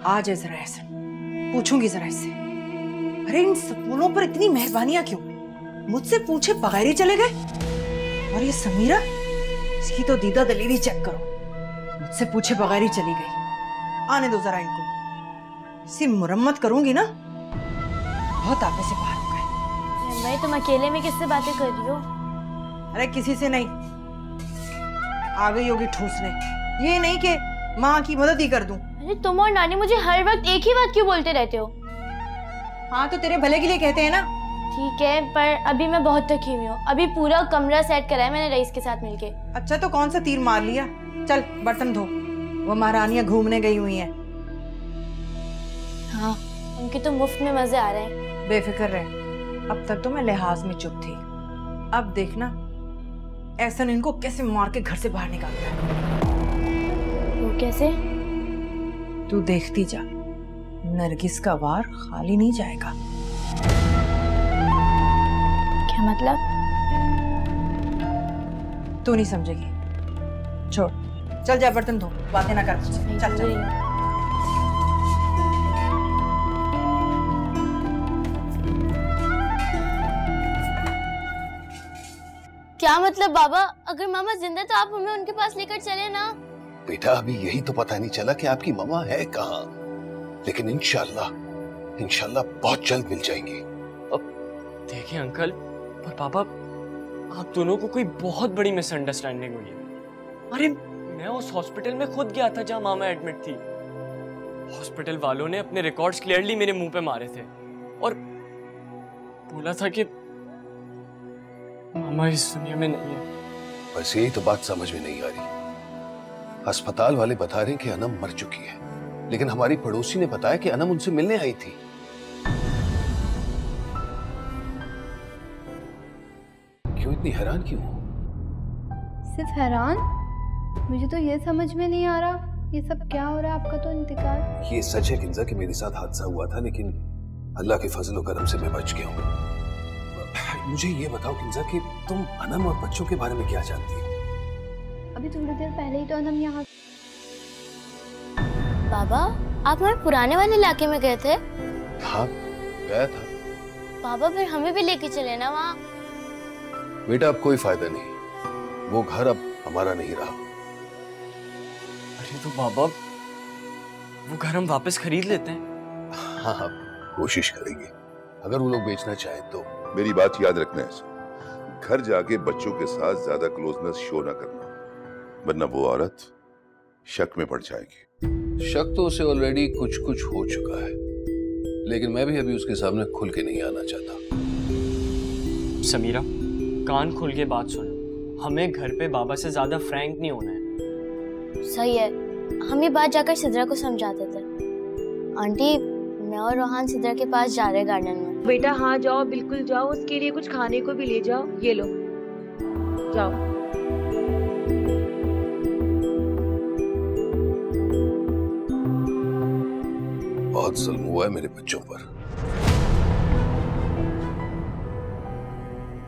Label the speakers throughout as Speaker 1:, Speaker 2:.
Speaker 1: आज है जरा ऐसा पूछूंगी जरा इससे। अरे इन सपूलों पर इतनी मेहरबानियां क्यों? मुझसे पूछे बगैर ही चले गए। और ये समीरा, इसकी तो दीदा दलीली चेक करो, मुझसे पूछे बगैर ही चली गई। आने दो जरा इनको, इसी मुरम्मत करूंगी ना, बहुत आपे से बाहर हो गए।
Speaker 2: भाई तुम अकेले में किससे बातें कर रही हो?
Speaker 1: अरे किसी से नहीं, आ गई होगी ठूसने। ये नहीं कि माँ की मदद ही कर दूं।
Speaker 2: अरे तुम और नानी मुझे हर वक्त एक ही बात क्यों बोलते रहते हो?
Speaker 1: हाँ तो तेरे भले के लिए कहते हैं ना।
Speaker 2: ठीक है, पर अभी मैं बहुत थकी हुई हूँ। अभी पूरा कमरा सेट करा है मैंने रईस के साथ मिलके। अच्छा
Speaker 1: तो कौन सा तीर मार लिया? चल बर्तन धो, वो महारानियां घूमने गई हुई हैं।
Speaker 2: हाँ, उनके तो मुफ्त में मजे आ रहे हैं।
Speaker 1: बेफिक्र रहे, अब तक तो मैं लिहाज में चुप थी। अब देखना ऐसा इनको कैसे मार के घर से बाहर निकालता है।
Speaker 2: वो कैसे?
Speaker 1: तू देखती जा, नरगिस का वार खाली नहीं जाएगा।
Speaker 2: क्या मतलब?
Speaker 1: तू नहीं समझेगी, छोड़। चल जा बर्तन धो, बातें ना कर मुझसे। चल चल।
Speaker 2: क्या मतलब बाबा? अगर मामा जिंदा तो आप हमें उनके पास लेकर चले ना।
Speaker 3: बेटा अभी यही तो पता नहीं चला कि आपकी मम्मा है कहाँ, लेकिन इंशाल्लाह बहुत जल्द मिल जाएंगी।
Speaker 4: अब देखिए अंकल, पर पापा आप दोनों को कोई बहुत बड़ी मिसअंडरस्टैंडिंग हुई है। अरे मैं उस हॉस्पिटल में खुद गया था जहां मामा एडमिट थी। हॉस्पिटल वालों ने अपने रिकॉर्ड्स क्लियरली मेरे मुंह पे मारे थे और बोला था कि मामा इस दुनिया में नहीं है।
Speaker 3: बस यही तो बात समझ में नहीं आ रही। अस्पताल वाले बता रहे हैं कि अनम मर चुकी है, लेकिन हमारी पड़ोसी ने बताया कि अनम उनसे मिलने आई थी। क्यों इतनी हैरान क्यों हो?
Speaker 5: सिर्फ हैरान? मुझे तो ये समझ में नहीं आ रहा ये सब क्या हो रहा है। आपका तो इंतकाल।
Speaker 3: ये सच है किंजा कि मेरे साथ हादसा हुआ था, लेकिन अल्लाह के फजल और करम से मैं बच गया हूँ। मुझे ये बताओ किंजा कि तुम अनम और बच्चों के बारे में क्या जानती हो?
Speaker 5: अभी थोड़ी देर पहले ही तो अनम यहाँ।
Speaker 2: बाबा आप हमारे पुराने वाले इलाके में गए थे?
Speaker 3: हाँ गया था।
Speaker 2: बाबा फिर हमें भी लेके चले ना वहाँ।
Speaker 3: बेटा अब कोई फायदा नहीं, वो घर अब हमारा नहीं रहा।
Speaker 4: अरे तो बाबा वो घर हम वापस खरीद लेते हैं।
Speaker 3: हाँ कोशिश करेंगे, अगर वो लोग बेचना चाहे तो।
Speaker 6: मेरी बात याद रखना है, घर जाके बच्चों के साथ ज्यादा क्लोजनेस शो ना करना, वरना वो औरत शक में पड़ जाएगी।
Speaker 3: शक तो उसे ऑलरेडी कुछ कुछ हो चुका है, लेकिन मैं भी अभी उसके सामने खुल के नहीं आना चाहता।
Speaker 4: समीरा कान खोल के बात सुनो, हमें घर पे बाबा से ज्यादा फ्रैंक नहीं होना है।
Speaker 2: सही है, हम ये बात जाकर सिद्रा को समझाते थे। आंटी मैं और रोहान सिद्रा के पास जा रहे हैं गार्डन में।
Speaker 7: बेटा हाँ जाओ, बिल्कुल जाओ, उसके लिए कुछ खाने को भी ले जाओ। ये लो जाओ।
Speaker 3: बहुत जुल्म हुआ है मेरे बच्चों पर।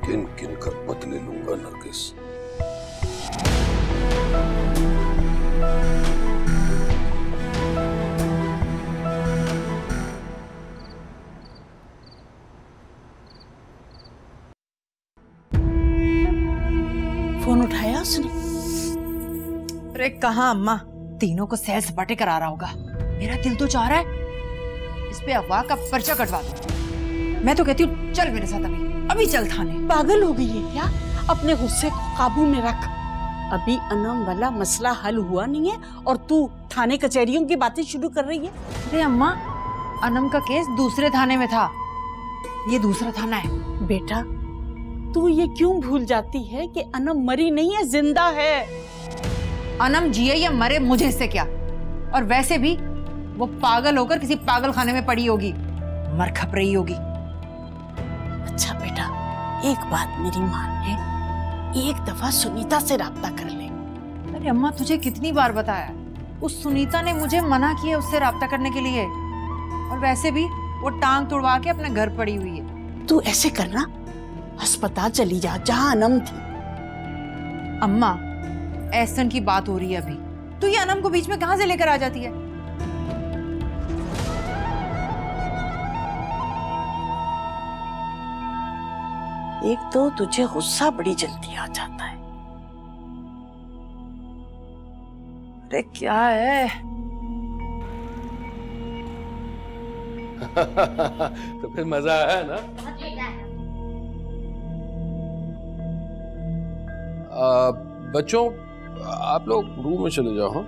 Speaker 3: किन किन का बदले लूंगा नरगिस।
Speaker 8: फोन उठाया उसने?
Speaker 1: अरे कहाँ अम्मा, तीनों को सैर सपाटे करा रहा होगा। मेरा दिल तो चाह रहा है इस पे अफवाह का पर्चा कटवा दो। मैं तो कहती हूँ चल मेरे साथ, अभी चल थाने।
Speaker 8: पागल हो गई है क्या? अपने गुस्से को काबू में रख। अभी अनम वाला मसला हल हुआ नहीं है और तू थाने कचहरियों की बातें शुरू कर रही है।
Speaker 1: अरे अम्मा, अनम का केस दूसरे थाने में था, ये दूसरा थाना है।
Speaker 8: बेटा तू ये क्यों भूल जाती है कि अनम मरी नहीं है, जिंदा है।
Speaker 1: अनम जिए या मरे मुझे इससे क्या, और वैसे भी वो पागल होकर किसी पागल खाने में पड़ी होगी, मर खप रही होगी।
Speaker 8: अच्छा बेटा एक बात मेरी मान ले, एक दफा सुनीता से राब्ता कर ले।
Speaker 1: अरे अम्मा तुझे कितनी बार बताया, उस सुनीता ने मुझे मना किया उससे राब्ता करने के लिए, और वैसे भी वो टांग तुड़वा के अपने घर पड़ी हुई है।
Speaker 8: तू ऐसे करना, अस्पताल चली जा जहां अनम थी।
Speaker 1: अम्मा एहसन की बात हो रही है अभी, तो ये अनम को बीच में कहां से लेकर आ जाती है?
Speaker 8: एक तो तुझे गुस्सा बड़ी जल्दी आ जाता है।
Speaker 1: अरे क्या है?
Speaker 3: तो फिर मजा आया ना? बच्चों आप लोग रूम में चले जाओ। हाँ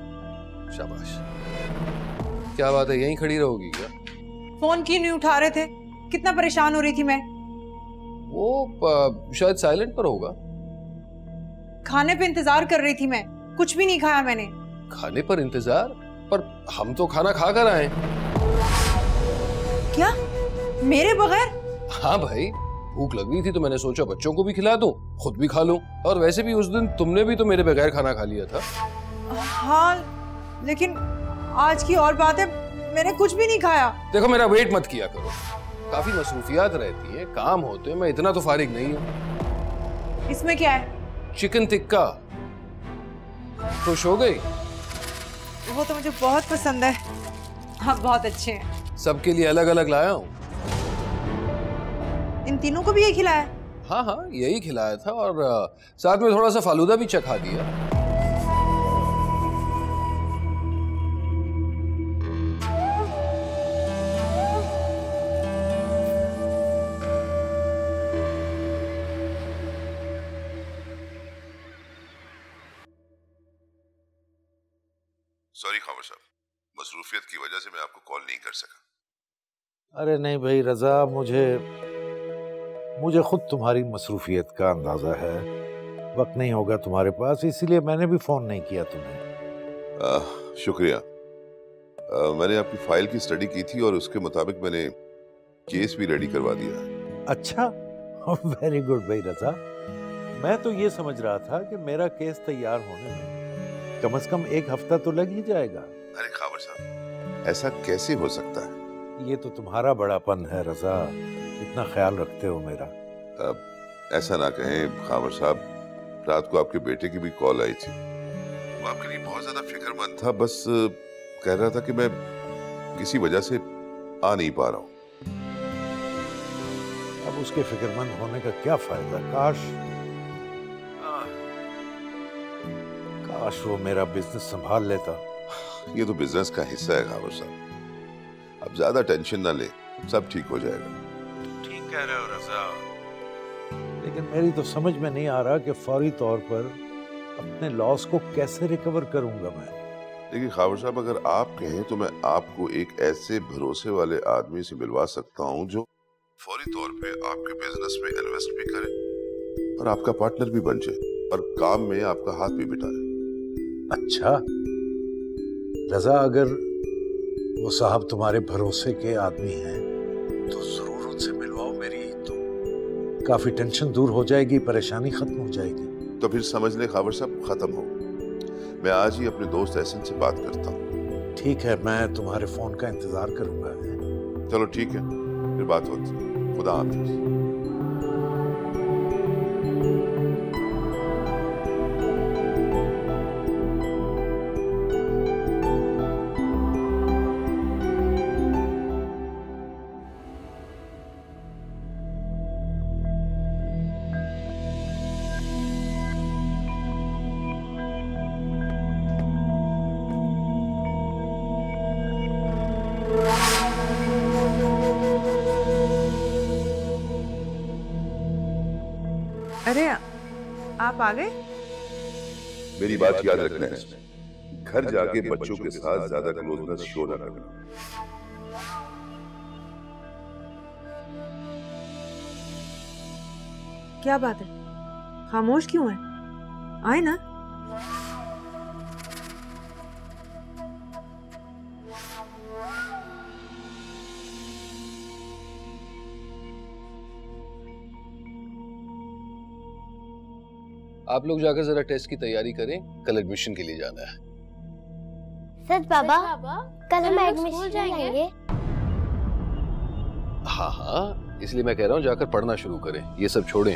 Speaker 3: शाबाश। क्या बात है, यहीं खड़ी रहोगी क्या?
Speaker 1: फोन क्यों नहीं उठा रहे थे? कितना परेशान हो रही थी मैं।
Speaker 3: वो शायद साइलेंट पर होगा।
Speaker 1: खाने पे इंतजार कर रही थी मैं, कुछ भी नहीं खाया मैंने।
Speaker 3: खाने पर इंतजार? पर हम तो खाना खा कर आए।
Speaker 1: क्या? मेरे बगैर?
Speaker 3: हाँ भाई, भूख लग गई थी तो मैंने सोचा बच्चों को भी खिला दूं, खुद भी खा लूं। और वैसे भी उस दिन तुमने भी तो मेरे बगैर खाना खा लिया था।
Speaker 1: हाँ लेकिन आज की और बात है, मैंने कुछ भी नहीं खाया।
Speaker 3: देखो मेरा वेट मत किया करो, काफी मसरूफियात रहती हैं, काम होते हैं, मैं इतना तो फारिग नहीं हूँ।
Speaker 1: इसमें क्या है?
Speaker 3: चिकन टिक्का। खुश हो गई?
Speaker 1: वो तो मुझे बहुत पसंद है। हाँ बहुत अच्छे हैं।
Speaker 3: सबके लिए अलग अलग लाया हूँ।
Speaker 1: इन तीनों को भी ये खिलाया?
Speaker 3: हाँ हाँ यही खिलाया था, और साथ में थोड़ा सा फालूदा भी चखा दिया।
Speaker 6: सॉरी खावर साहब, मसरूफियत की वजह से मैं आपको कॉल नहीं कर सका।
Speaker 9: अरे नहीं भाई रजा, मुझे खुद तुम्हारी मसरूफियत का अंदाजा है। वक्त नहीं होगा तुम्हारे पास, इसीलिए मैंने भी फोन नहीं किया तुम्हें।
Speaker 6: शुक्रिया। मैंने आपकी फाइल की स्टडी की थी और उसके मुताबिक मैंने केस भी रेडी करवा दिया।
Speaker 9: अच्छा, वेरी गुड भाई रजा। मैं तो ये समझ रहा था कि मेरा केस तैयार होने में कम से कम 1 हफ्ता तो लग ही जाएगा।
Speaker 6: अरे खावर साहब, ऐसा कैसे हो सकता है?
Speaker 9: ये तो तुम्हारा बड़ापन है रजा, इतना ख्याल रखते हो मेरा।
Speaker 6: ऐसा ना कहें खावर साहब, रात को आपके बेटे की भी कॉल आई थी। वो आपके लिए बहुत ज्यादा फिक्रमंद था, बस कह रहा था कि मैं किसी वजह से आ नहीं पा रहा हूँ।
Speaker 9: अब उसके फिक्रमंद होने का क्या फायदा? काश वो मेरा बिजनेस संभाल लेता।
Speaker 6: ये तो बिजनेस का हिस्सा है खावर साहब, अब ज्यादा टेंशन ना ले, सब ठीक हो जाएगा।
Speaker 9: ठीक कह रहे हो रजा, लेकिन मेरी तो समझ में नहीं आ रहा कि फौरी तौर पर अपने लॉस को कैसे रिकवर करूंगा मैं।
Speaker 6: देखिए खावर साहब, अगर आप कहें तो मैं आपको एक ऐसे भरोसे वाले आदमी से मिलवा सकता हूं जो फौरी तौर पे आपके बिजनेस में इन्वेस्ट भी करे और आपका पार्टनर भी बन जाए और काम में आपका हाथ भी बिठाए।
Speaker 9: अच्छा रजा, अगर वो साहब तुम्हारे भरोसे के आदमी हैं तो जरूर उनसे मिलवाओ। मेरी तो काफी टेंशन दूर हो जाएगी, परेशानी खत्म हो जाएगी।
Speaker 6: तो फिर समझ ले खावर साहब, खत्म हो। मैं आज ही अपने दोस्त एहसन से बात करता हूँ।
Speaker 9: ठीक है, मैं तुम्हारे फोन का इंतजार करूंगा।
Speaker 6: चलो ठीक है, फिर बात होती है। खुदा हाफिज।
Speaker 1: अरे आप आ गए?
Speaker 6: मेरी बात याद रखना है, घर जाके बच्चों के साथ ज्यादा क्लोजनेस शो ना करना।
Speaker 1: क्या बात है, खामोश क्यों है? आए ना।
Speaker 3: आप लोग जाकर जरा टेस्ट की तैयारी करें, कल एडमिशन के लिए जाना है।
Speaker 2: सच बाबा, कल हम एडमिशन जाएंगे।
Speaker 3: हाँ हाँ, इसलिए मैं कह रहा हूँ जाकर पढ़ना शुरू करें, ये सब छोड़ें।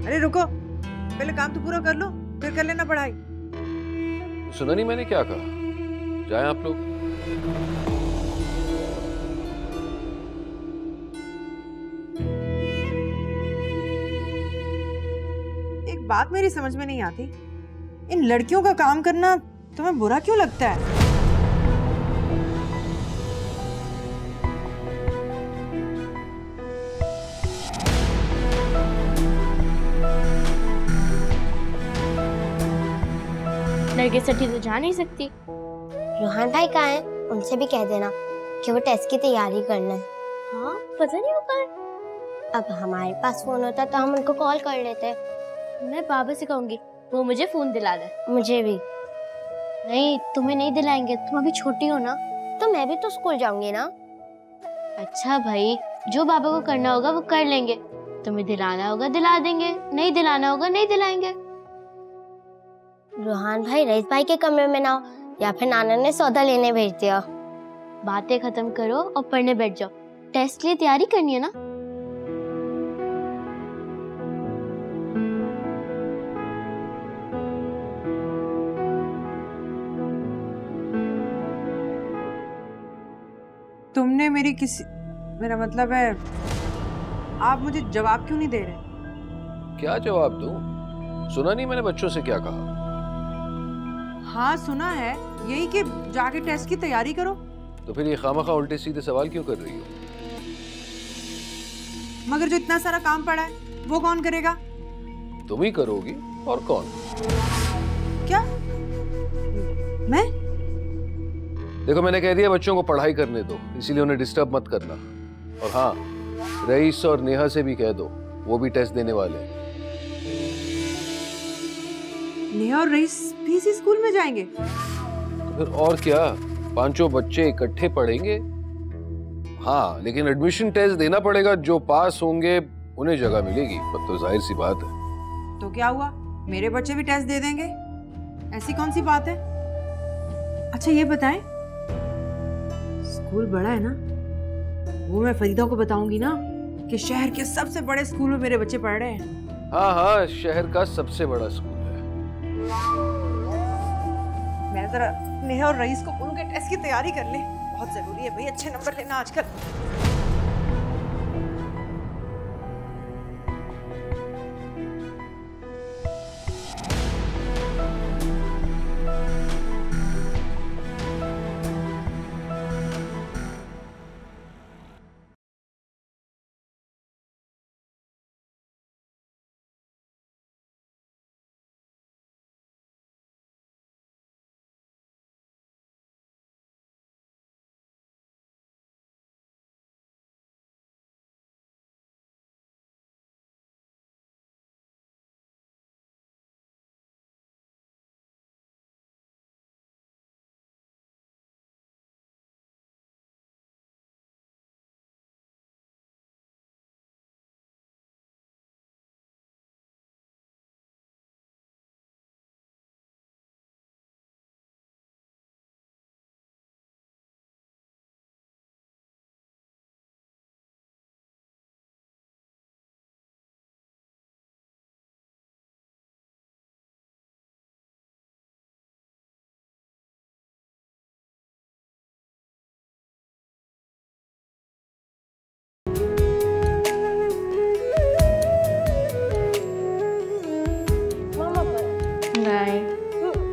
Speaker 1: अरे रुको, पहले काम तो पूरा कर लो, फिर कर लेना पढ़ाई।
Speaker 3: सुना नहीं मैंने क्या कहा? जाएं आप लोग।
Speaker 1: बात मेरी समझ में नहीं आती, इन लड़कियों का काम करना तुम्हें बुरा क्यों लगता है?
Speaker 2: लड़के सटी तो जा नहीं सकती।
Speaker 10: रोहान भाई कहाँ हैं? उनसे भी कह देना कि वो टेस्ट की तैयारी करना है।
Speaker 2: हाँ, पता नहीं वो कहाँ है।
Speaker 10: अब हमारे पास फोन होता तो हम उनको कॉल कर लेते।
Speaker 2: मैं बाबा से कहूंगी वो मुझे फोन दिला दे।
Speaker 10: मुझे भी।
Speaker 2: नहीं, तुम्हें नहीं दिलाएंगे, तुम अभी छोटी हो ना।
Speaker 10: तो मैं भी तो स्कूल जाऊंगी ना।
Speaker 2: अच्छा भाई, जो बाबा को करना होगा वो कर लेंगे, तुम्हें दिलाना होगा दिला देंगे, नहीं दिलाना होगा नहीं दिलाएंगे।
Speaker 10: रोहान भाई रईस भाई के कमरे में ना हो, या फिर नाना ने सौदा लेने भेज दिया।
Speaker 2: बातें खत्म करो और पढ़ने बैठ जाओ, टेस्ट के लिए तैयारी करनी है ना।
Speaker 1: तुमने मेरा मतलब है, आप मुझे जवाब क्यों नहीं दे रहे?
Speaker 3: क्या जवाब दूं? सुना नहीं मैंने बच्चों से क्या कहा?
Speaker 1: हाँ सुना है, यही कि जाके टेस्ट की तैयारी करो।
Speaker 3: तो फिर ये खामखा उल्टे सीधे सवाल क्यों कर रही हो?
Speaker 1: मगर जो इतना सारा काम पड़ा है वो कौन करेगा?
Speaker 3: तुम ही करोगी, और कौन?
Speaker 1: क्या? मैं?
Speaker 3: देखो मैंने कह दिया बच्चों को पढ़ाई करने दो, इसीलिए उन्हें डिस्टर्ब मत करना। और हाँ, रईस और नेहा से भी कह दो, वो भी टेस्ट देने वाले हैं।
Speaker 1: नेहा और रईस भी इसी स्कूल में जाएंगे?
Speaker 3: तो फिर और क्या, पांचों बच्चे इकट्ठे पढ़ेंगे। हाँ, लेकिन एडमिशन टेस्ट देना पड़ेगा, जो पास होंगे उन्हें जगह मिलेगी। तो जाहिर सी बात है।
Speaker 1: तो क्या हुआ, मेरे बच्चे भी टेस्ट दे देंगे, ऐसी कौन सी बात है? अच्छा ये बताएं, स्कूल बड़ा है ना, वो मैं फरीदा को बताऊंगी ना कि शहर के सबसे बड़े स्कूल में मेरे बच्चे पढ़ रहे हैं।
Speaker 3: हाँ हाँ, शहर का सबसे बड़ा स्कूल है।
Speaker 1: मैं जरा नेहा और रईस को उनके टेस्ट की तैयारी कर ले, बहुत जरूरी है भाई अच्छे नंबर लेना आजकल।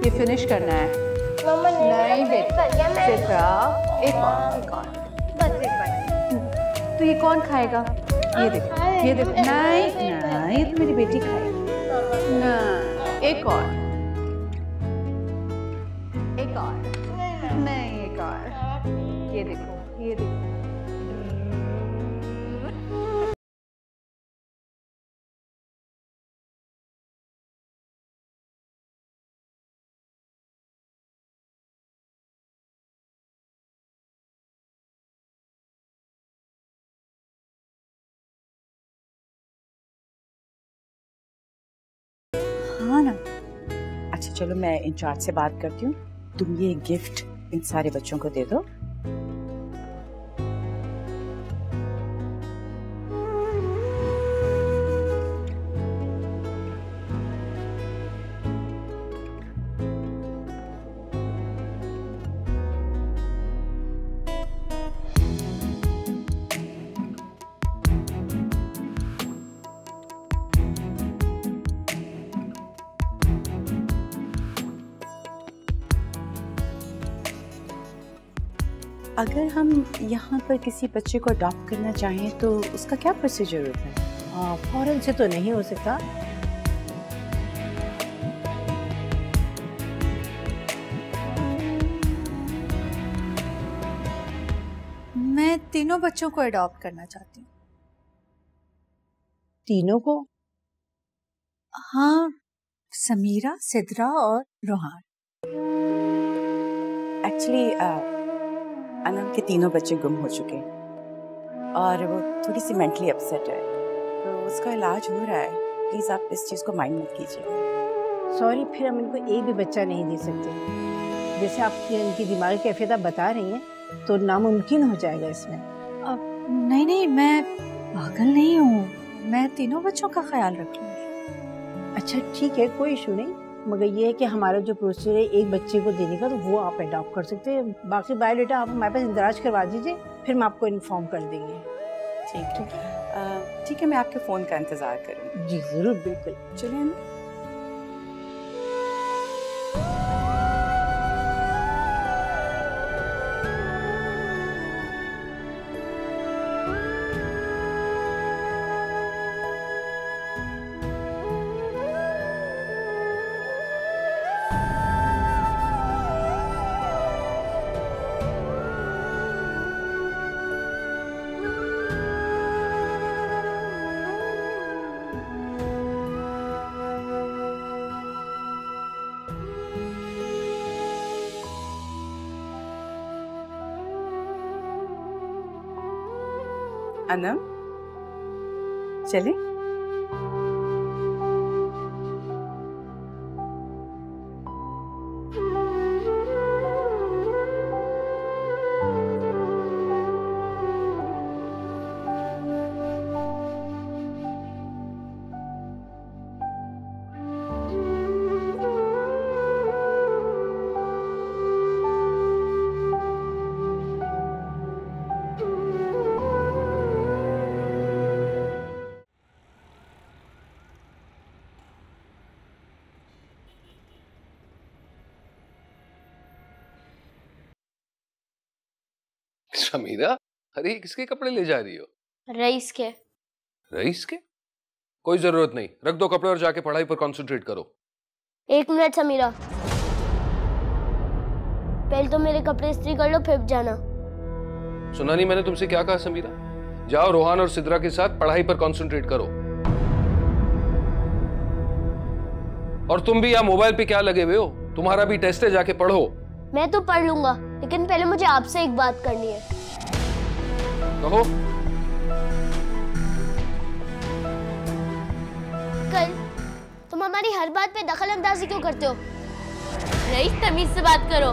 Speaker 5: ये फिनिश करना है। नहीं बेटा, एक और। बस एक बार। तो ये कौन खाएगा? ये देखो, ये देखो। नहीं नहीं, ये तो मेरी बेटी खाएगी ना। एक और, एक और। नहीं, एक और। ये देखो, ये देखो।
Speaker 8: हाँ ना। अच्छा चलो, मैं इंचार्ज से बात करती हूँ, तुम ये गिफ्ट इन सारे बच्चों को दे दो। अगर हम यहाँ पर किसी बच्चे को अडॉप्ट करना चाहें तो उसका क्या प्रोसीजर होता है?
Speaker 1: फौरन से तो नहीं हो सकता।
Speaker 5: मैं तीनों बच्चों को अडॉप्ट करना चाहती हूँ।
Speaker 1: तीनों को?
Speaker 5: हाँ, समीरा, सिद्रा और रोहान।
Speaker 8: एक्चुअली अनम के तीनों बच्चे गुम हो चुके हैं और वो थोड़ी सी मेंटली अपसेट है, तो उसका इलाज हो रहा है। प्लीज़ आप इस चीज़ को माइंड मत कीजिएगा।
Speaker 1: सॉरी, फिर हम इनको एक भी बच्चा नहीं दे सकते। जैसे आप इनकी दिमागी कैफियत आप बता रही हैं तो नामुमकिन हो जाएगा इसमें।
Speaker 5: अब नहीं, मैं पागल नहीं हूँ, मैं तीनों बच्चों का ख्याल रखूंगी।
Speaker 1: अच्छा ठीक है, कोई इशू नहीं, मगर ये है कि हमारा जो प्रोसीजर है एक बच्चे को देने का, तो वो आप अडॉप्ट कर सकते हैं। बाकी बायोडाटा आप हमारे पास इंदराज करवा दीजिए, फिर हम आपको इन्फॉर्म कर देंगे।
Speaker 8: ठीक है, मैं आपके फ़ोन का इंतज़ार करूँगी।
Speaker 1: जी ज़रूर, बिल्कुल।
Speaker 8: चलिए ना। अनम, चले।
Speaker 3: समीरा, अरे किसके कपड़े ले जा रही हो?
Speaker 2: रईस के।
Speaker 3: रईस के? कोई जरूरत नहीं, रख दो कपड़े और जाके पढ़ाई पर कंसंट्रेट करो।
Speaker 2: 1 मिनट समीरा, पहले तो मेरे कपड़े इस्त्री कर लो, फिर जाना।
Speaker 3: सुना नहीं मैंने तुमसे क्या कहा समीरा? जाओ रोहान और सिद्रा के साथ पढ़ाई पर कंसंट्रेट करो। और तुम भी यहाँ मोबाइल पे क्या लगे हुए हो? तुम्हारा भी टेस्ट है, जाके पढ़ो।
Speaker 2: मैं तो पढ़ लूंगा, लेकिन पहले मुझे आपसे एक बात करनी है।
Speaker 3: कहो।
Speaker 2: कल तुम हमारी हर बात पे दखल अंदाजी क्यों करते हो? रईस, तमीज से बात करो।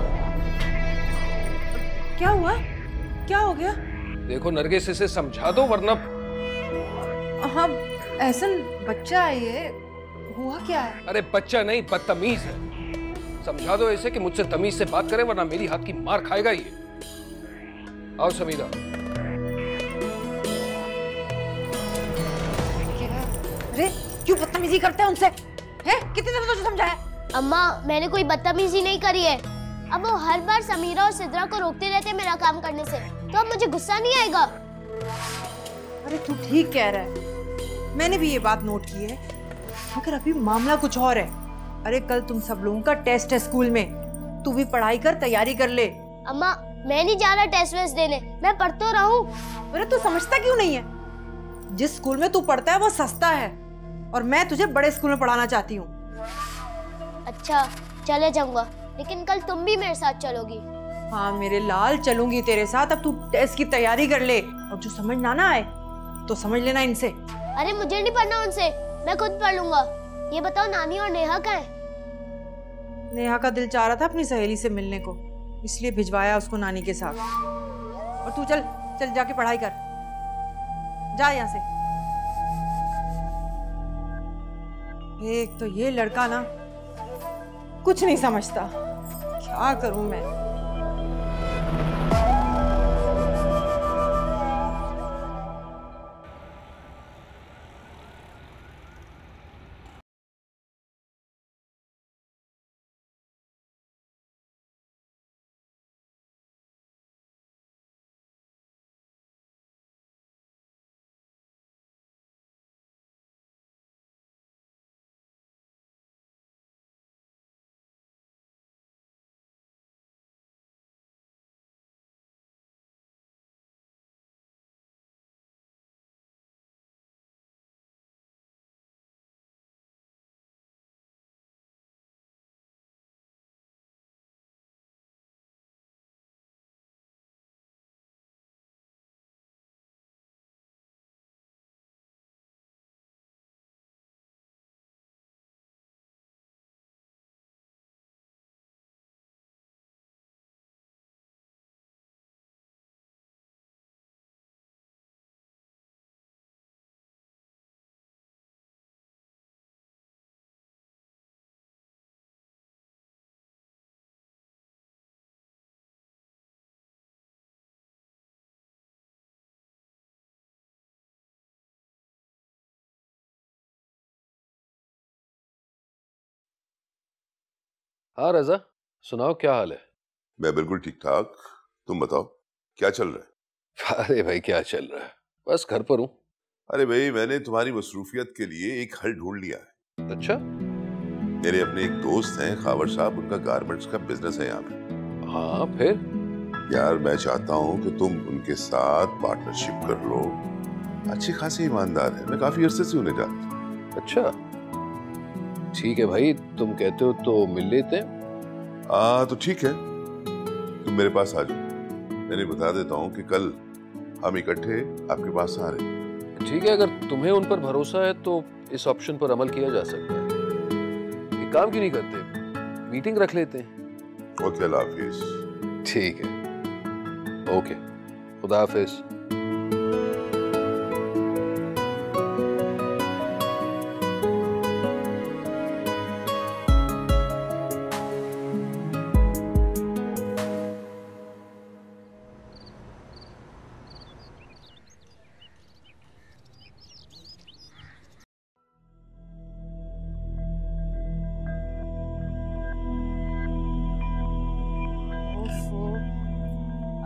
Speaker 1: क्या हुआ? क्या हो गया?
Speaker 3: देखो नरगिस, इसे समझा दो वरना।
Speaker 1: हाँ, एहसन बच्चा है ये, हुआ क्या है?
Speaker 3: अरे बच्चा नहीं, बदतमीज है। समझा दो ऐसे कि मुझसे तमीज से बात करे, वरना मेरी हाथ की मार खाएगा ये। आओ समीरा।
Speaker 1: अरे क्यों बदतमीजी करते हैं उनसे? हैं? कितनी दफा तुझे समझाया?
Speaker 2: अम्मा, मैंने कोई बदतमीजी नहीं करी है। अब वो हर बार समीरा और सिद्रा को रोकते रहते हैं मेरा काम करने से, तो अब मुझे गुस्सा नहीं आएगा?
Speaker 1: अरे तू ठीक कह रहा है, मैंने भी ये बात नोट की है, मगर अभी मामला कुछ और है। अरे कल तुम सब लोगों का टेस्ट है स्कूल में, तू भी पढ़ाई कर, तैयारी कर ले।
Speaker 2: अम्मा, मैं नहीं जा रहा टेस्ट वेस्ट देने, मैं पढ़ तो रहा हूँ।
Speaker 1: अरे तू समझता क्यों नहीं है? जिस स्कूल में तू पढ़ता है वो सस्ता है, और मैं तुझे बड़े स्कूल में पढ़ाना चाहती हूँ।
Speaker 2: अच्छा, चले जाऊंगा, लेकिन कल तुम भी मेरे साथ चलोगी?
Speaker 1: हाँ मेरे लाल, चलूंगी तेरे साथ। अब तू टेस्ट की तैयारी कर ले, और जो समझ ना आए तो समझ लेना इनसे।
Speaker 2: अरे मुझे नहीं पढ़ना उनसे, मैं खुद पढ़ लूंगा। ये बताओ, नानी और नेहा कहाँ है?
Speaker 1: नेहा का दिल चाह रहा था अपनी सहेली से मिलने को, इसलिए भिजवाया उसको नानी के साथ। और तू चल चल जाके पढ़ाई कर, जा यहाँ से। एक तो ये लड़का ना कुछ नहीं समझता, क्या करूं मैं।
Speaker 3: हाँ रजा, सुनाओ क्या हाल है?
Speaker 6: मैं बिल्कुल ठीक ठाक, तुम बताओ क्या चल रहा है?
Speaker 3: अरे भाई क्या चल रहा है, बस घर पर हूँ।
Speaker 6: अरे भाई मैंने तुम्हारी मसरूफियत के लिए एक हल ढूंढ लिया है।
Speaker 3: अच्छा?
Speaker 6: मेरे अपने एक दोस्त हैं खावर साहब, उनका गारमेंट्स का बिजनेस है यहाँ पे।
Speaker 3: हाँ फिर?
Speaker 6: यार मैं चाहता हूँ कि तुम उनके साथ पार्टनरशिप कर लो। अच्छे खासे ईमानदार है, मैं काफी अरसे से उन्हें जानता हूँ।
Speaker 3: अच्छा ठीक है भाई, तुम कहते हो तो मिल लेते हैं।
Speaker 6: तो ठीक है, तुम मेरे पास आ जाओ। मैंने बता देता हूँ कि कल हम इकट्ठे आपके पास आ रहे हैं।
Speaker 3: ठीक है, अगर तुम्हें उन पर भरोसा है तो इस ऑप्शन पर अमल किया जा सकता है। एक काम क्यों नहीं करते, मीटिंग रख लेते हैं।
Speaker 6: ओके, अल्लाह हाफिज।
Speaker 3: ठीक है, ओके, खुदा हाफिज।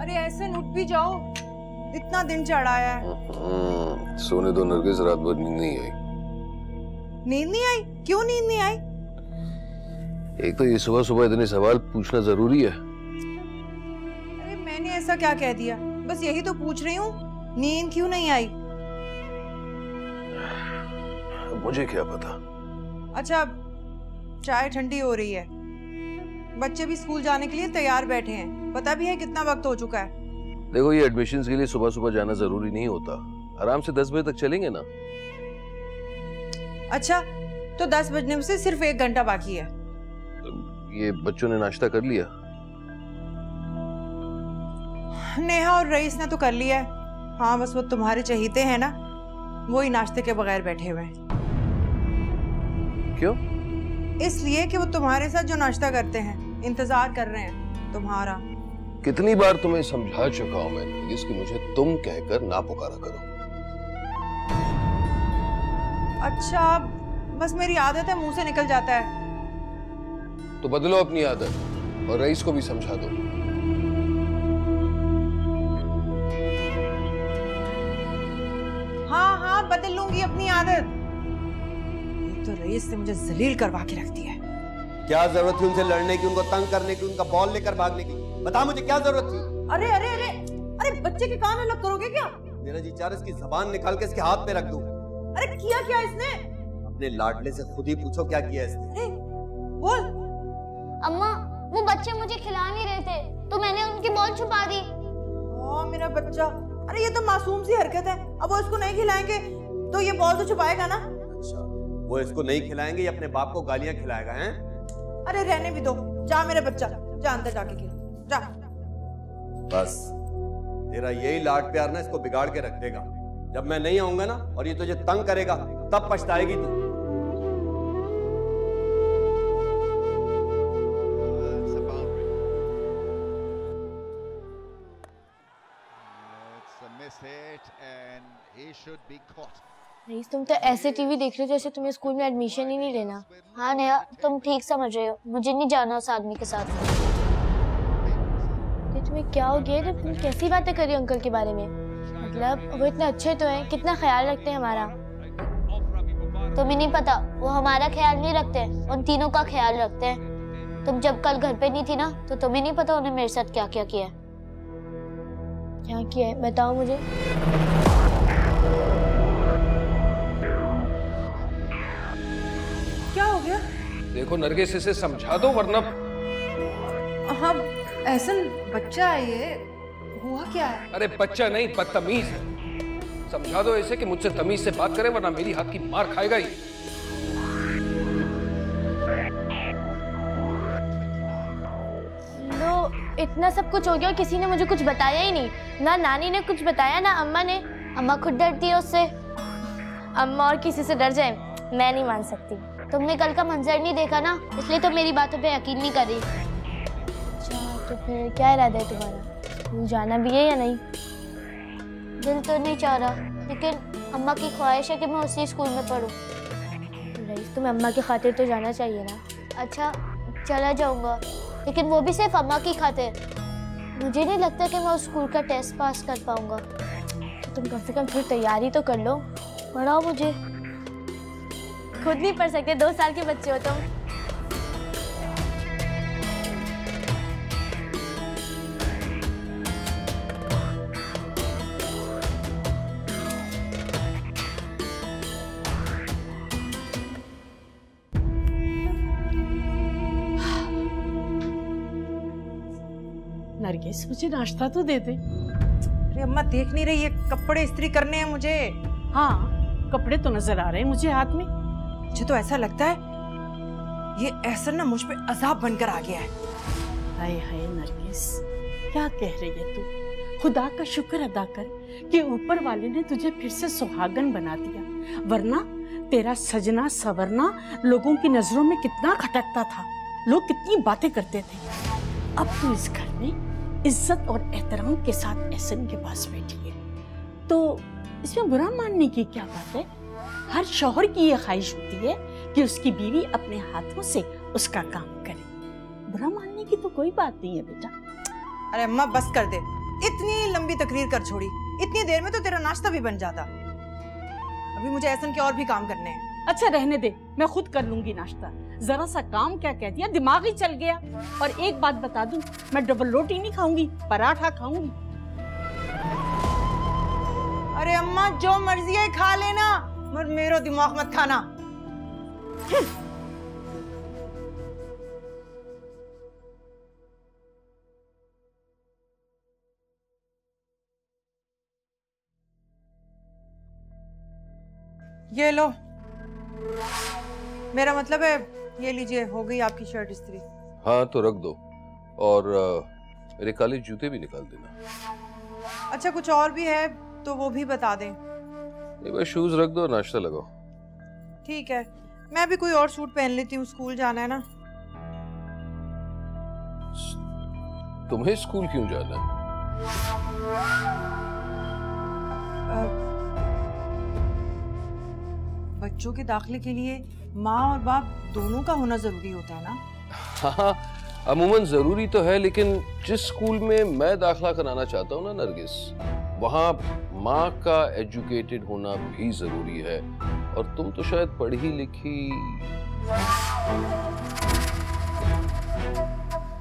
Speaker 1: अरे ऐसे उठ भी जाओ, इतना दिन चढ़ाया है।
Speaker 3: सोने दो नरगिस, रात भर नींद नहीं आई।
Speaker 1: नींद नहीं आई? क्यों नींद नहीं आई?
Speaker 3: एक तो ये सुबह सुबह इतने सवाल पूछना जरूरी है।
Speaker 1: अरे मैंने ऐसा क्या कह दिया, बस यही तो पूछ रही हूँ, नींद क्यों नहीं आई?
Speaker 3: मुझे क्या पता।
Speaker 1: अच्छा, चाय ठंडी हो रही है, बच्चे भी स्कूल जाने के लिए तैयार बैठे हैं, पता भी है कितना वक्त हो चुका है।
Speaker 3: देखो ये एडमिशन्स के लिए सुबह सुबह जाना जरूरी नहीं होता, आराम से 10 बजे तक चलेंगे ना।
Speaker 1: अच्छा, तो 10 बजने में से सिर्फ 1 घंटा बाकी है।
Speaker 3: ये बच्चों ने नाश्ता कर लिया?
Speaker 1: नेहा और रईस ने तो कर लिया है। हाँ, बस वो तुम्हारे चहीते हैं ना, वो ही नाश्ते के बगैर बैठे हुए हैं।
Speaker 3: क्यों?
Speaker 1: इसलिए कि वो तुम्हारे साथ जो नाश्ता करते हैं, इंतजार कर रहे हैं तुम्हारा।
Speaker 3: कितनी बार तुम्हें समझा चुका हूं मैं जिसकी मुझे तुम कहकर ना पुकारा करो।
Speaker 1: अच्छा, बस मेरी आदत है, मुंह से निकल जाता है।
Speaker 3: तो बदलो अपनी आदत और रईस को भी समझा दो।
Speaker 1: हाँ हाँ, बदल लूंगी अपनी आदत। एक तो रईस से मुझे जलील करवा के रखती है।
Speaker 11: क्या जरूरत थी उनसे लड़ने की, उनको तंग करने की, उनका बॉल लेकर भागने की? बता मुझे क्या जरूरत थी?
Speaker 1: अरे अरे अरे अरे, बच्चे के कान अलग करोगे क्या?
Speaker 11: मेरा जी चाह रहा है इसकी जबान निकाल के इसके हाथ पे रख दूं।
Speaker 1: अरे किया क्या इसने?
Speaker 11: अपने लाडले से खुद ही पूछो क्या किया इसने।
Speaker 1: अरे बोल।
Speaker 2: अम्मा, वो बच्चे मुझे खिला नहीं रहे थे तो मैंने उनकी बॉल छुपा दी।
Speaker 1: मेरा बच्चा, अरे ये तो मासूम सी हरकत है। अब वो इसको नहीं खिलाएंगे तो ये बॉल तो छुपाएगा ना।
Speaker 11: अच्छा, वो इसको नहीं खिलाएंगे, ये अपने बाप को गालियां खिलाएगा हैं?
Speaker 1: अरे रहने भी दो, जा मेरे बच्चा, जा अंदर जाके खेल, जा।
Speaker 11: बस तेरा यही लाड प्यार ना इसको बिगाड़ के रख देगा। जब मैं नहीं आऊंगा ना और ये तुझे तंग करेगा तब पछताएगी तू।
Speaker 2: रईस, तुम तो ऐसे टीवी देख रहे हो जैसे तुम्हें स्कूल में एडमिशन ही नहीं लेना। हाँ नेहा, तुम ठीक समझ रहे हो, मुझे नहीं जाना उस आदमी के साथ। ये तुम्हें क्या हो गया? तुम कैसी बातें कर रही हो अंकल के बारे में? मतलब वो इतने अच्छे तो हैं, कितना ख्याल रखते हैं हमारा। तुम्हें नहीं पता, वो हमारा ख्याल नहीं रखते, उन तीनों का ख्याल रखते हैं। तुम जब कल घर पे नहीं थी ना, तो तुम्हें नहीं पता उन्हें मेरे साथ क्या क्या किया है। क्या किया है बताओ मुझे।
Speaker 1: क्या हो गया?
Speaker 3: देखो नरगिस, इसे समझा दो वरना।
Speaker 1: हाँ एहसन, बच्चा है ये, हुआ क्या है?
Speaker 3: अरे बच्चा नहीं, बदतमीज है। समझा दो इसे कि मुझसे तमीज से बात करे वरना मेरी हाथ की मार खाएगा ही।
Speaker 2: लो, इतना सब कुछ हो गया और किसी ने मुझे कुछ बताया ही नहीं। ना नानी ने कुछ बताया, ना अम्मा ने। अम्मा खुद डरती है उससे। अम्मा और किसी से डर जाए, मैं नहीं मान सकती। तुमने कल का मंजर नहीं देखा ना, इसलिए तो मेरी बातों पे यकीन नहीं कर रही। अच्छा, तो फिर क्या इरादा है तुम्हारा? स्कूल जाना भी है या नहीं? दिल तो नहीं चाह रहा, लेकिन अम्मा की ख्वाहिश है कि मैं उसी स्कूल में पढूं। रईस, तुम्हें अम्मा की खातिर तो जाना चाहिए ना। अच्छा, चला जाऊंगा, लेकिन वो भी सिर्फ अम्मा की खातिर। मुझे नहीं लगता कि मैं उस स्कूल का टेस्ट पास कर पाऊंगा। तो तुम कम से कम फिर तैयारी तो कर लो, पढ़ाओ मुझे। खुद नहीं पढ़ सकते, 2 साल के बच्चे हो तुम।
Speaker 5: नरगिस, मुझे नाश्ता तो दे दे।
Speaker 1: अरे अम्मा देख नहीं रही है, कपड़े इस्त्री करने हैं मुझे।
Speaker 5: हाँ, कपड़े तो नजर आ रहे हैं मुझे हाथ में।
Speaker 1: मुझे तो ऐसा लगता है ये एहसन ना मुझ पे अजाब बनकर आ गया है।
Speaker 5: हाय हाय नरगिस, क्या कह रही है तू? खुदा का शुक्र अदा कर कि ऊपर वाले ने तुझे फिर से सुहागन बना दिया, वरना तेरा सजना सवरना लोगों की नजरों में कितना खटकता था, लोग कितनी बातें करते थे। अब तू इस घर में इज्जत और एहतराम के साथ एहसन के पास बैठी है, तो इसमें बुरा मानने की क्या बात है? हर शौहर की ये ख्वाहिश होती है कि उसकी बीवी अपने हाथों से उसका काम करे। बुरा मानने की तो कोई बात नहीं है बेटा।
Speaker 1: अरे अम्मा बस कर दे, इतनी लंबी तकरीर कर छोड़ी। इतनी देर में तो तेरा नाश्ता भी बन जाता। अभी मुझे एहसन के और भी काम करने हैं।
Speaker 5: अच्छा रहने दे, मैं खुद कर लूंगी नाश्ता। जरा सा काम क्या कह दिया, दिमाग ही चल गया। और एक बात बता दूं, मैं डबल रोटी नहीं खाऊंगी, पराठा खाऊंगी।
Speaker 1: अरे अम्मा जो मर्जी है खा लेना, मगर मेरा दिमाग मत खाना। ये लो, मेरा मतलब है ये लीजिए, हो गई आपकी शर्ट इस्त्री।
Speaker 3: हाँ तो रख दो, और मेरे काले जूते भी निकाल देना।
Speaker 1: अच्छा कुछ और भी है तो वो भी बता दें।
Speaker 3: नहीं बस शूज रख दो, नाश्ता लगाओ।
Speaker 1: ठीक है, मैं भी कोई और सूट पहन लेती हूँ, स्कूल जाना है ना।
Speaker 3: तुम्हें स्कूल क्यों जाना है?
Speaker 1: बच्चों के दाखिले के लिए माँ और बाप दोनों का होना जरूरी होता है ना।
Speaker 3: हाँ अमूमन जरूरी तो है, लेकिन जिस स्कूल में मैं दाखिला कराना चाहता हूँ ना नरगिस, वहाँ माँ का एजुकेटेड होना भी जरूरी है। और तुम तो शायद पढ़ी लिखी।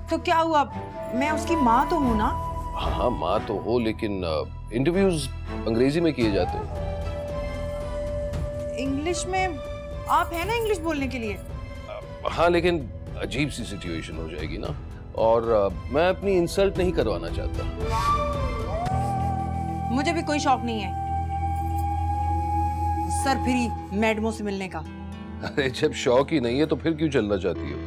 Speaker 1: तो क्या हुआ, मैं उसकी माँ तो हूँ ना।
Speaker 3: हाँ माँ तो हो, लेकिन इंटरव्यूज अंग्रेजी में किए जाते हैं।
Speaker 1: इंग्लिश में आप है ना इंग्लिश बोलने के लिए।
Speaker 3: हाँ लेकिन अजीब सी सिचुएशन हो जाएगी ना, और मैं अपनी इंसल्ट नहीं करवाना चाहता।
Speaker 1: मुझे भी कोई शौक नहीं है सरफिरी मैडमों से मिलने का।
Speaker 3: अरे जब शौक ही नहीं है तो फिर क्यों चलना चाहती हो?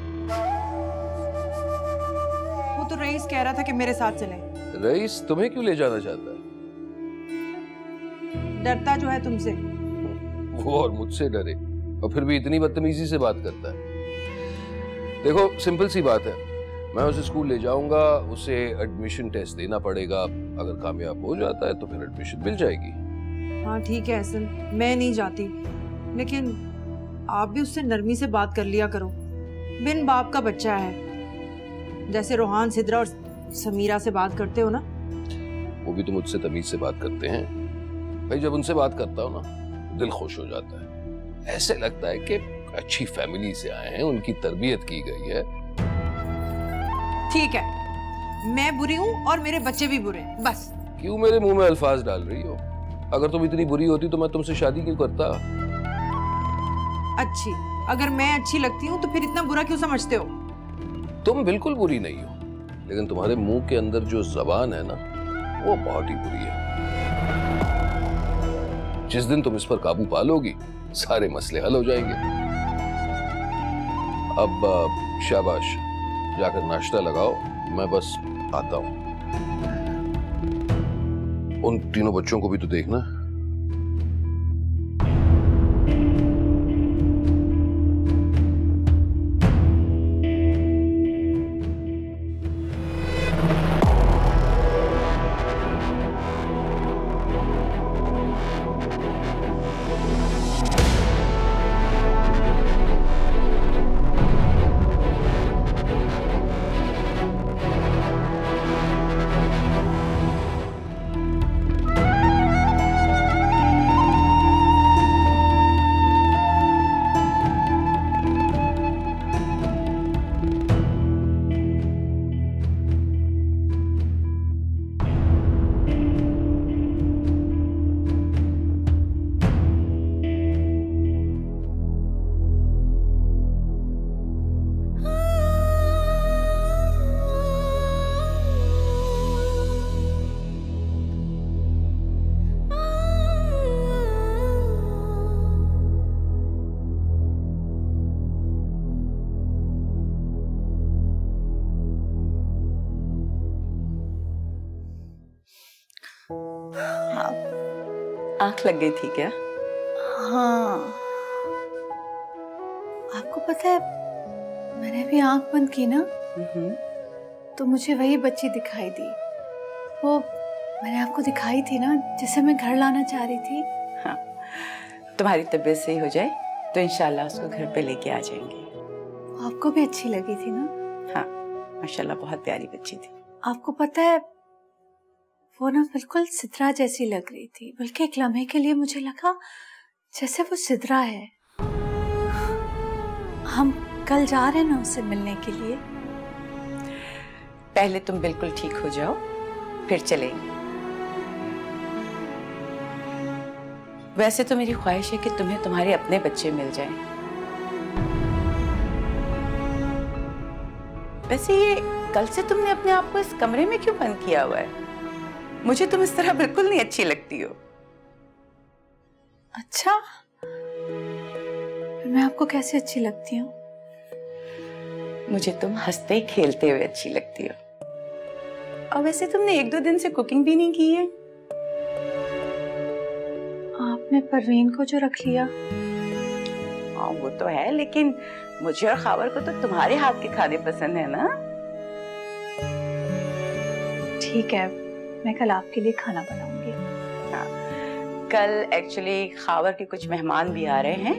Speaker 1: वो तो रईस कह रहा था कि मेरे साथ चले।
Speaker 3: रईस तुम्हें क्यों ले जाना चाहता है?
Speaker 1: डरता जो है तुमसे।
Speaker 3: वो और मुझसे डरे, और फिर भी इतनी बदतमीजी से बात करता है। देखो सिंपल सी बात है, मैं उसे स्कूल ले जाऊंगा, उसे एडमिशन टेस्ट देना पड़ेगा। अगर कामयाब हो जाता है तो फिर एडमिशन मिल जाएगी।
Speaker 1: हाँ ठीक है एहसन, मैं नहीं जाती, लेकिन आप भी उससे नरमी से बात कर लिया करो। बिन बाप का बच्चा है, जैसे रोहान, सिद्रा और समीरा से बात करते हो ना।
Speaker 3: वो भी तो मुझसे तमीज से बात करते हैं भाई। जब उनसे बात करता हूँ ना, दिल खुश हो जाता है। ऐसे लगता है कि अच्छी फैमिली से आए हैं, उनकी तरबियत की गई है।
Speaker 1: ठीक है, मैं बुरी हूँ और मेरे बच्चे भी बुरे, बस।
Speaker 3: क्यों मेरे मुंह में अल्फाज डाल रही हो? अगर तुम इतनी बुरी होती तो मैं तुमसे शादी क्यों करता?
Speaker 1: अच्छी, अगर मैं अच्छी लगती हूँ तो फिर इतना बुरा क्यों समझते हो?
Speaker 3: तुम बिल्कुल बुरी नहीं हो, लेकिन तुम्हारे मुंह के अंदर जो जबान है ना, वो बहुत ही बुरी है। जिस दिन तुम इस पर काबू पालोगी, सारे मसले हल हो जाएंगे। अब शाबाश, जाकर नाश्ता लगाओ, मैं बस आता हूं। उन तीनों बच्चों को भी तो देखना।
Speaker 8: आंख लग गई थी क्या?
Speaker 5: हाँ, आपको पता है मैंने भी आंख बंद की ना तो मुझे वही बच्ची दिखाई दी। वो मैंने आपको दिखाई थी ना जिसे मैं घर लाना चाह रही थी।
Speaker 8: हाँ, तुम्हारी तबीयत सही हो जाए तो इंशाल्लाह उसको घर पे लेके आ जाएंगे।
Speaker 5: आपको भी अच्छी लगी थी ना?
Speaker 8: हाँ, माशाल्लाह बहुत प्यारी बच्ची थी।
Speaker 5: आपको पता है वो ना बिल्कुल सिद्रा जैसी लग रही थी, बल्कि एक लम्हे के लिए मुझे लगा जैसे वो सिद्रा है। हम कल जा रहे हैं ना उससे मिलने के लिए।
Speaker 8: पहले तुम बिल्कुल ठीक हो जाओ फिर चलेंगे। वैसे तो मेरी ख्वाहिश है कि तुम्हें तुम्हारे अपने बच्चे मिल जाएं। वैसे ये कल से तुमने अपने आप को इस कमरे में क्यों बंद किया हुआ है? मुझे तुम इस तरह बिल्कुल नहीं अच्छी लगती हो।
Speaker 5: अच्छा, फिर मैं आपको कैसे अच्छी लगती हूँ?
Speaker 8: मुझे तुम हंसते खेलते हुए अच्छी लगती हो। और वैसे तुमने 1-2 दिन से कुकिंग भी नहीं की है।
Speaker 5: आपने परवीन को जो रख लिया।
Speaker 8: हाँ वो तो है, लेकिन मुझे और खावर को तो तुम्हारे हाथ के खाने पसंद है ना।
Speaker 5: ठीक है, मैं कल आपके लिए खाना बनाऊंगी।
Speaker 8: हाँ, कल एक्चुअली खावर के कुछ मेहमान भी आ रहे हैं,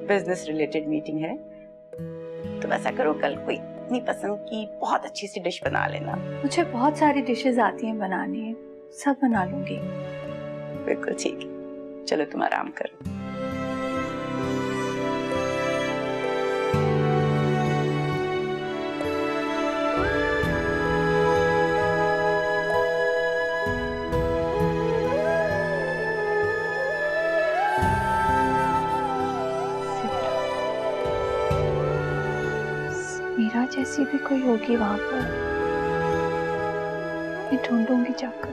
Speaker 8: बिजनेस रिलेटेड मीटिंग है। तो ऐसा करो कल कोई अपनी पसंद की बहुत अच्छी सी डिश बना लेना।
Speaker 5: मुझे बहुत सारी डिशेस आती हैं बनाने, सब बना लूंगी।
Speaker 8: बिल्कुल ठीक है, चलो तुम आराम करो।
Speaker 5: मीरा जैसी भी कोई होगी वहां पर, मैं ढूंढूंगी जाकर।